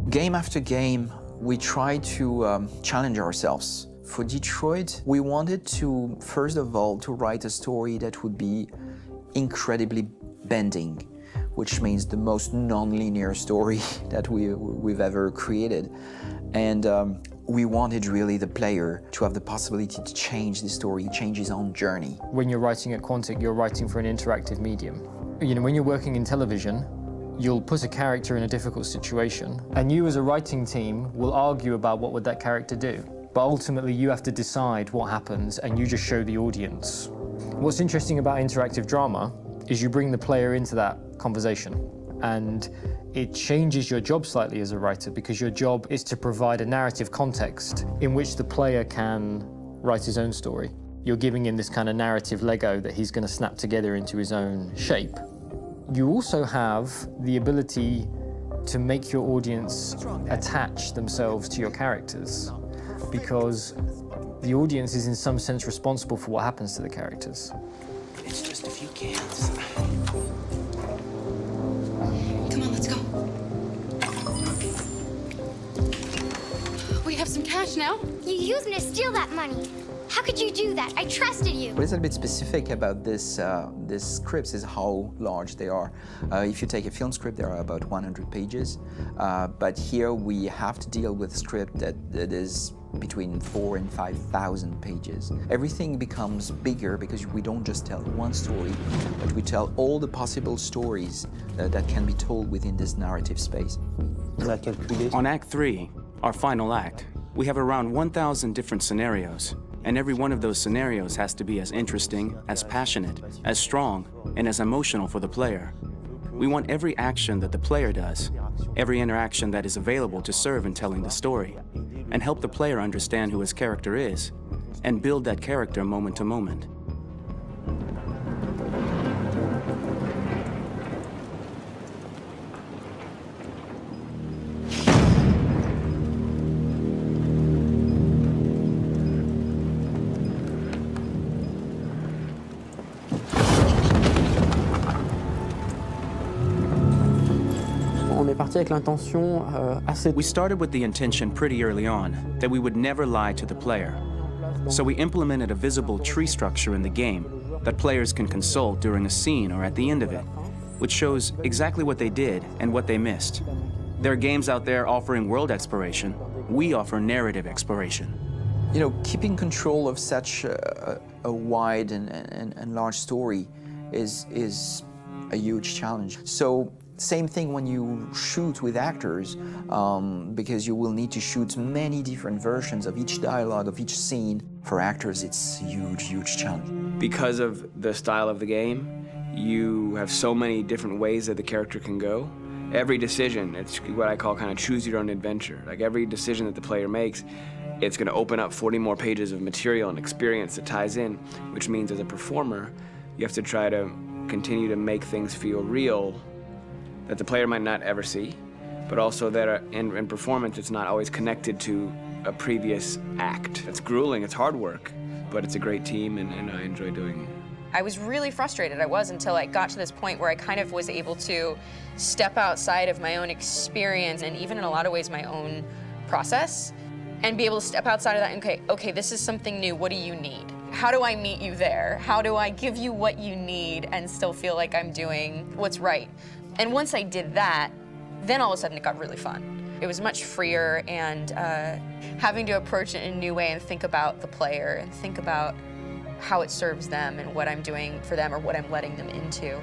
Game after game, we try to challenge ourselves. For Detroit, we wanted to, first of all, to write a story that would be incredibly bending, which means the most non-linear story that we've ever created. And we wanted really the player to have the possibility to change the story, change his own journey. When you're writing at Quantic, you're writing for an interactive medium. You know, when you're working in television, you'll put a character in a difficult situation, and you as a writing team will argue about what would that character do. But ultimately, you have to decide what happens, and you just show the audience. What's interesting about interactive drama is you bring the player into that conversation, and it changes your job slightly as a writer, because your job is to provide a narrative context in which the player can write his own story. You're giving him this kind of narrative Lego that he's going to snap together into his own shape. You also have the ability to make your audience attach themselves to your characters, because the audience is in some sense responsible for what happens to the characters. It's just a few cans. Come on, let's go. We have some cash now. You used me to steal that money. How could you do that? I trusted you. What is a bit specific about these scripts is how large they are. If you take a film script, there are about 100 pages. But here we have to deal with a script that is between 4,000 and 5,000 pages. Everything becomes bigger because we don't just tell one story, but we tell all the possible stories that can be told within this narrative space. On Act 3, our final act, we have around 1,000 different scenarios. And every one of those scenarios has to be as interesting, as passionate, as strong, and as emotional for the player. We want every action that the player does, every interaction that is available to serve in telling the story, and help the player understand who his character is, and build that character moment to moment. We started with the intention pretty early on that we would never lie to the player. So we implemented a visible tree structure in the game that players can consult during a scene or at the end of it, which shows exactly what they did and what they missed. There are games out there offering world exploration. We offer narrative exploration. You know, keeping control of such a wide and large story is a huge challenge. So, same thing when you shoot with actors, because you will need to shoot many different versions of each dialogue, of each scene. For actors, it's a huge, huge challenge. Because of the style of the game, you have so many different ways that the character can go. Every decision, it's what I call kind of choose your own adventure. Like every decision that the player makes, it's going to open up 40 more pages of material and experience that ties in, which means as a performer, you have to try to continue to make things feel real that the player might not ever see, but also that in performance it's not always connected to a previous act. It's grueling, it's hard work, but it's a great team and I enjoy doing it. I was really frustrated, until I got to this point where I kind of was able to step outside of my own experience and even in a lot of ways my own process and be able to step outside of that and okay, this is something new, what do you need? How do I meet you there? How do I give you what you need and still feel like I'm doing what's right? And once I did that, then all of a sudden it got really fun. It was much freer and having to approach it in a new way and think about the player and think about how it serves them and what I'm doing for them or what I'm letting them into.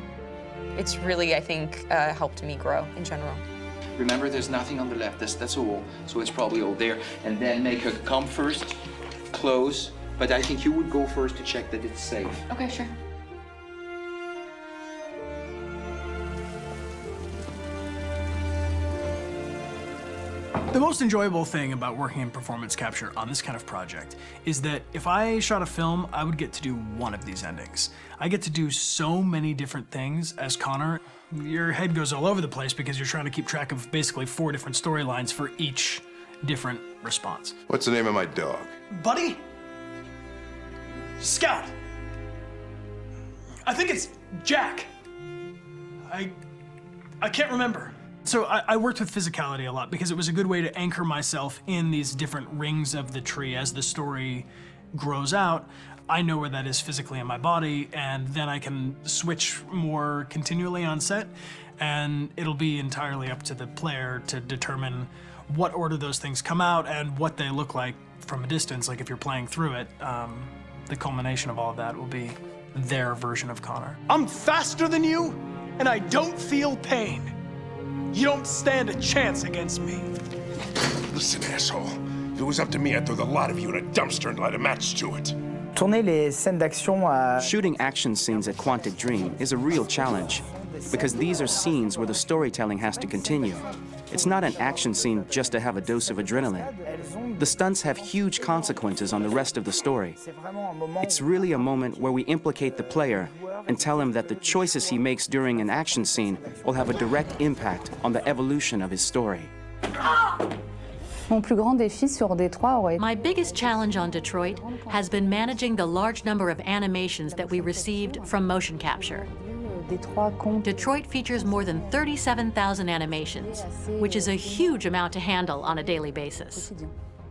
It's really, I think, helped me grow in general. Remember, there's nothing on the left, that's all, so it's probably all there. And then make her come first, close, but I think you would go first to check that it's safe. Okay, sure. The most enjoyable thing about working in performance capture on this kind of project is that if I shot a film, I would get to do one of these endings. I get to do so many different things as Connor. Your head goes all over the place because you're trying to keep track of basically 4 different storylines for each different response. What's the name of my dog? Buddy? Scout. I think it's Jack. I can't remember. So I worked with physicality a lot because it was a good way to anchor myself in these different rings of the tree. As the story grows out, I know where that is physically in my body, and then I can switch more continually on set, and it'll be entirely up to the player to determine what order those things come out and what they look like from a distance. Like if you're playing through it, the culmination of all of that will be their version of Connor. I'm faster than you, and I don't feel pain. You don't stand a chance against me. Listen, asshole. If it was up to me, I'd throw the lot of you in a dumpster and light a match to it. Tourner les scènes d'action à... Shooting action scenes at Quantic Dream is a real challenge, because these are scenes where the storytelling has to continue. It's not an action scene just to have a dose of adrenaline. The stunts have huge consequences on the rest of the story. It's really a moment where we implicate the player and tell him that the choices he makes during an action scene will have a direct impact on the evolution of his story. Mon plus grand défi sur Detroit aurait... My biggest challenge on Detroit has been managing the large number of animations that we received from motion capture. Detroit features more than 37,000 animations, which is a huge amount to handle on a daily basis.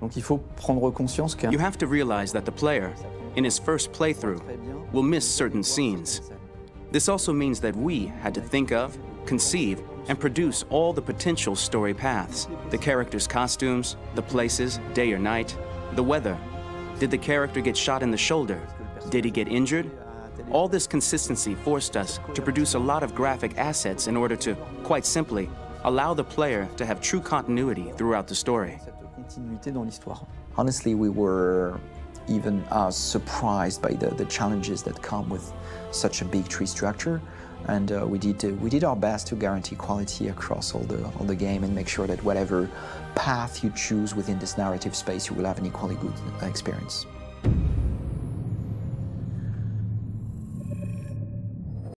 You have to realize that the player, in his first playthrough, will miss certain scenes. This also means that we had to think of, conceive, and produce all the potential story paths. The characters' costumes, the places, day or night, the weather. Did the character get shot in the shoulder? Did he get injured? All this consistency forced us to produce a lot of graphic assets in order to, quite simply, allow the player to have true continuity throughout the story. Honestly, we were even surprised by the challenges that come with such a big tree structure. And we did our best to guarantee quality across all the game and make sure that whatever path you choose within this narrative space, you will have an equally good experience.